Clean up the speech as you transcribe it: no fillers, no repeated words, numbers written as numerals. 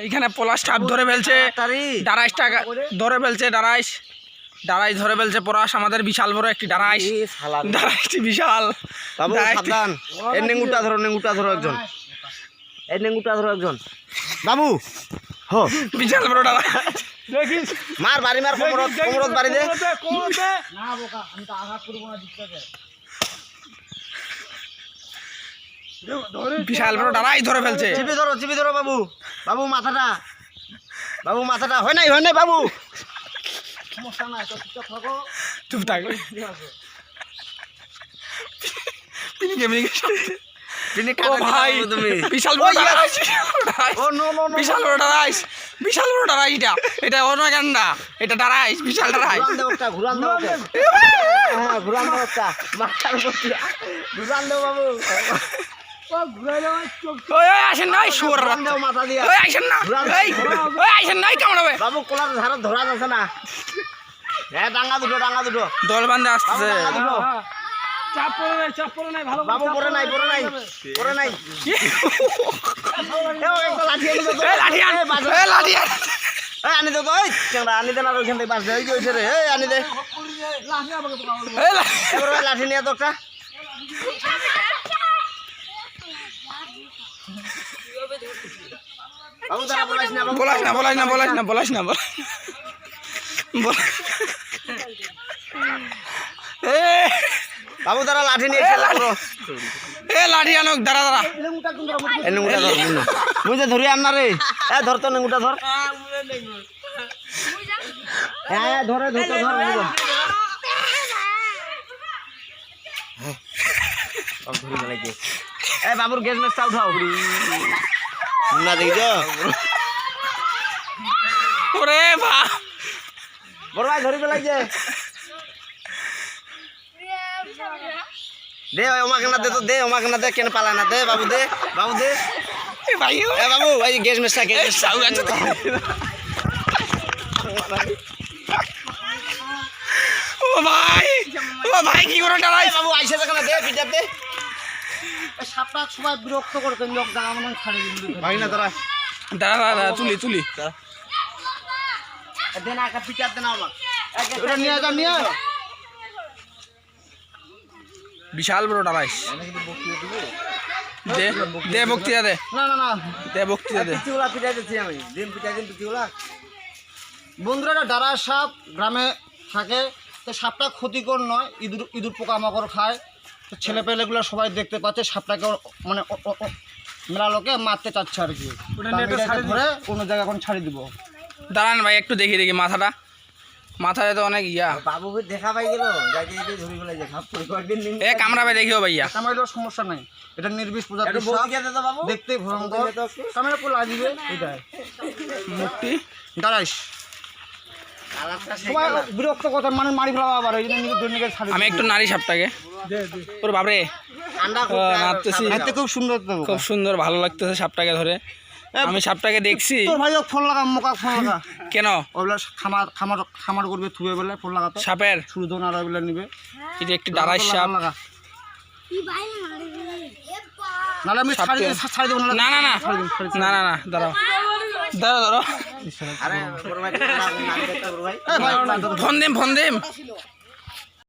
এইখানে পলাশ সাপ ধরে ফেলছে, ডারাইশটা ধরে ফেলছে, ডারাইশ ধরে ফেলছে পলাশ। আমাদের বিশাল বড় একটি ডারাইশটি বিশাল। সাবধান, এই নেঙ্গুটা ধরো একজন, এই নেঙ্গুটা ধরো একজন বাবু। হো বিশাল বড় ডারাইশ দেখিস, মার বাড়ি মার, কোমরত বাড়ি দে। না বোকা, আমি তো আঘাত করবো না দিকটাকে। বিশাল বড় ডারাইশ ধরে ফেলছে। চিপি ধরো বাবু, মাথাটা হয় নাই বাবু। সমস্যা নাই, তো চুপচাপ থাকো। চুপ থাকো। ও ভাই বিশাল বড় ডারাইশ, বিশাল বড় ডারাইশ, বিশাল বড় ডারাইশ। এটা অন্য গান্ডা, এটা ডারাইশ, বিশাল ডারাইশ। ঘুরান দাও বাবু। আসেন নাই শুয়ার মাথা দিয়া আসেন না, আসেন নাই কামড়াবে বাবু। কোলার ধারে ধরা যাচ্ছে না। হ্যাঁ ডাঙ্গা দুটো দল বান্ধে আসতেছে। চাপ পড়ে নাই ভালো বাবু পরে নাই লাঠি আনি দে তো, আনি দে না ওইখান থেকে বাঁচবে। রে আনি দে, লাঠি নিয়ে তো একটা। বাবু তারা বলাইস না বাবু তারা লাঠি নিয়ে খেলা করো। লাঠি আনুক, দাঁড়া বুঝে ধরি আন না রে। ধর তো নেঙ্গুটা ধর। হ্যাঁ ধরে ধর। বাবুর গ্যাস ম্যাচটা উঠাও না, দেখছ ওরে বা বড় ভাই ধরি পেলাইছে। দে ওমাকে না দে কেন পালায় না, দে বাবু দে ভাই বাবু ভাই গ্যাস ম্যাচটা ও ভাই কি করে ডারাইশ বাবু আইসা দেখে না, দে পিটাপ দে। সাপটা সবাই বিরক্ত করতে লোক দাঁড়ানো ছাড়ি দিন ভাই না তোরা দাঁড়া তুলি দেন আকা পিটাপ দে না আমাকে। এটা নিয়ে যা, নিয়ে বিশাল বড় ডারাইশ। দে বক্তৃতা দে, দে বক্তৃতা দে। পিটিওলা পিটাই দিচ্ছি আমি, দিন পিটিওলা। বন্ধুরা, এটা ডারার সাপ গ্রামে থাকে, তো সাপটা ক্ষতিকর নয়, ইঁদুর পোকামাকড় খায়। তো ছেলে পেলেগুলো সবাই দেখতে পাচ্ছে সাপটাকে, মানে মেলা লোকে মারতে চাচ্ছে আর কি। ধরে কোনো জায়গায় এখন ছাড়ি দিব। দাঁড়ান ভাই একটু দেখি মাথায় তো অনেক ইয়া। বাবুকে দেখা পাই গেল, ধরি ফেলাই যে খাপ করে কয়েকদিন কামড়াবে দেখিও ভাইয়া। কামড়াইলেও সমস্যা নাই, এটা নির্বিষ প্রজাতির সাপ, দেখতে ভয়ঙ্কর। কামড়া পড়ে লাগিবে, এটাই মুক্তি ডারাইশ। সবাই বিরক্ত কথা, মানে মারি ফেলা আবার, এই জন্য নিজের ছাড়ি। আমি একটু নারী সাপটাকে, ওর বাবরে নাচতেছি, খুব সুন্দর ভালো লাগতেছে সাপটাকে ধরে। আমি সাপটাকে দেখছি। তোর ভাই ফোন লাগা, মোকা ফোন লাগা। কেন? ওগুলা খামার করবে, থুবে বলে ফোন লাগাতে। সাপের শুরু দোন আর ওগুলা নিবে। এটা একটি ডারাইশ সাপ। নাহলে আমি ছাড়ি দেবো। না দাঁড়াও। আরে বড় ভাই, ফোন দিম